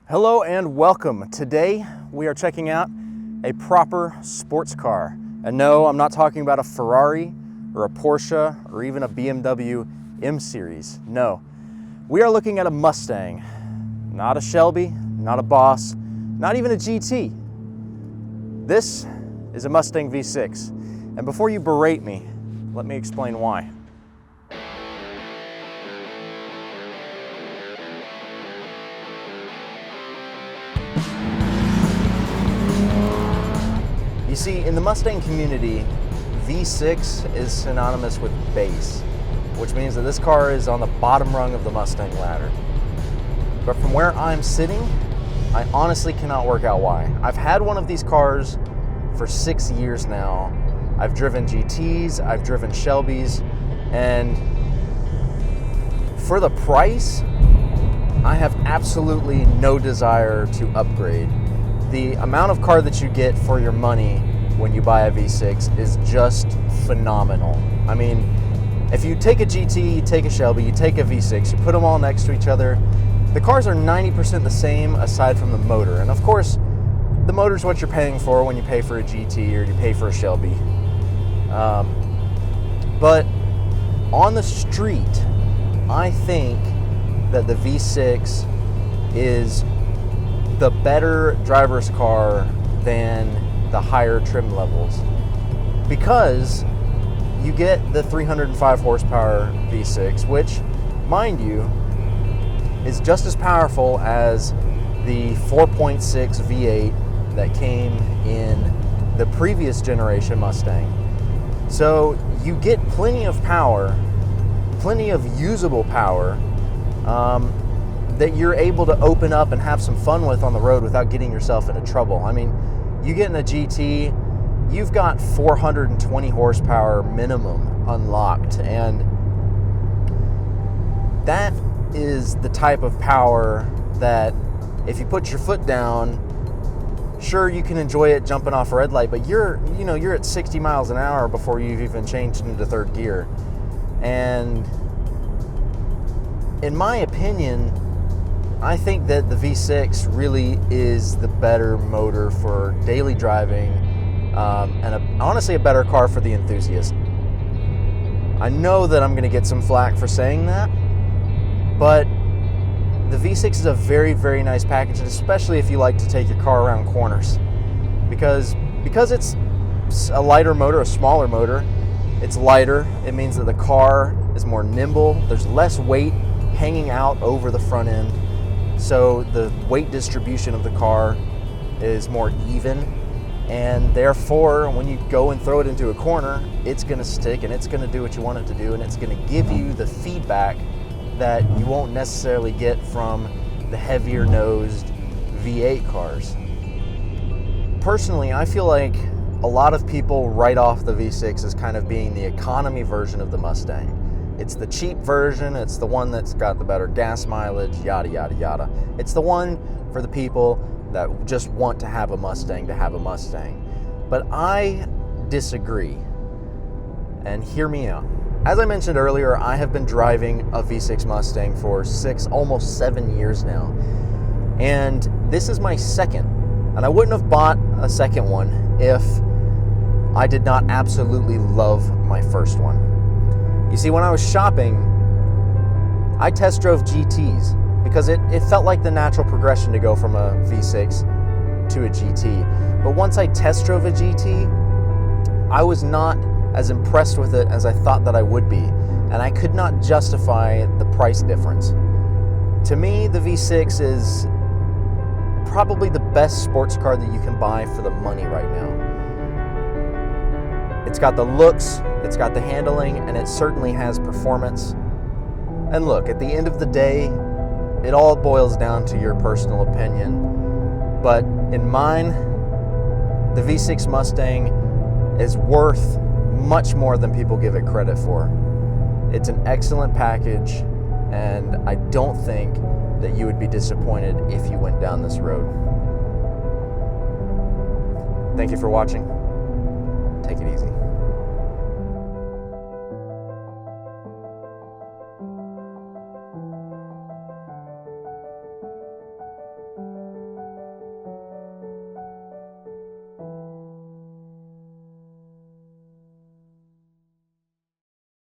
Hello and welcome. Today we are checking out a proper sports car. And no, I'm not talking about a Ferrari or a Porsche or even a BMW M Series. No, we are looking at a Mustang. Not a Shelby, not a Boss, not even a GT. This is a Mustang V6. And before you berate me, let me explain why. You see, in the Mustang community, V6 is synonymous with bass, which means that this car is on the bottom rung of the Mustang ladder. But from where I'm sitting, I honestly cannot work out why. I've had one of these cars for 6 years now. I've driven GTs, I've driven Shelbys, and for the price, I have absolutely no desire to upgrade. The amount of car that you get for your money when you buy a V6 is just phenomenal. I mean, if you take a GT, you take a Shelby, you take a V6, you put them all next to each other, the cars are 90% the same aside from the motor. And of course, the motor is what you're paying for when you pay for a GT or you pay for a Shelby. But on the street, I think that the V6 is the better driver's car than the higher trim levels, because you get the 305 horsepower V6, which, mind you, is just as powerful as the 4.6 V8 that came in the previous generation Mustang. So you get plenty of power, plenty of usable power, that you're able to open up and have some fun with on the road without getting yourself into trouble. I mean, you get in a GT, you've got 420 horsepower minimum unlocked, and that is the type of power that if you put your foot down, sure, you can enjoy it jumping off a red light, but you're at 60 miles an hour before you've even changed into third gear. And in my opinion, I think that the V6 really is the better motor for daily driving, and honestly a better car for the enthusiast. I know that I'm going to get some flack for saying that, but the V6 is a very, very nice package, and especially if you like to take your car around corners. Because it's a lighter motor, a smaller motor, it's lighter. It means that the car is more nimble. There's less weight hanging out over the front end. So the weight distribution of the car is more even, and therefore when you go and throw it into a corner, it's going to stick and it's going to do what you want it to do, and it's going to give you the feedback that you won't necessarily get from the heavier nosed V8 cars. Personally, I feel like a lot of people write off the V6 as kind of being the economy version of the Mustang. It's the cheap version, it's the one that's got the better gas mileage, yada, yada, yada. It's the one for the people that just want to have a Mustang to have a Mustang. But I disagree, and hear me out. As I mentioned earlier, I have been driving a V6 Mustang for almost 7 years now. And this is my second. And I wouldn't have bought a second one if I did not absolutely love my first one. You see, when I was shopping, I test drove GTs because it felt like the natural progression to go from a V6 to a GT. But once I test drove a GT, I was not as impressed with it as I thought that I would be, and I could not justify the price difference. To me, the V6 is probably the best sports car that you can buy for the money right now. It's got the looks, it's got the handling, and it certainly has performance. And look, at the end of the day, it all boils down to your personal opinion. But in mine, the V6 Mustang is worth much more than people give it credit for. It's an excellent package, and I don't think that you would be disappointed if you went down this road. Thank you for watching. Take it easy.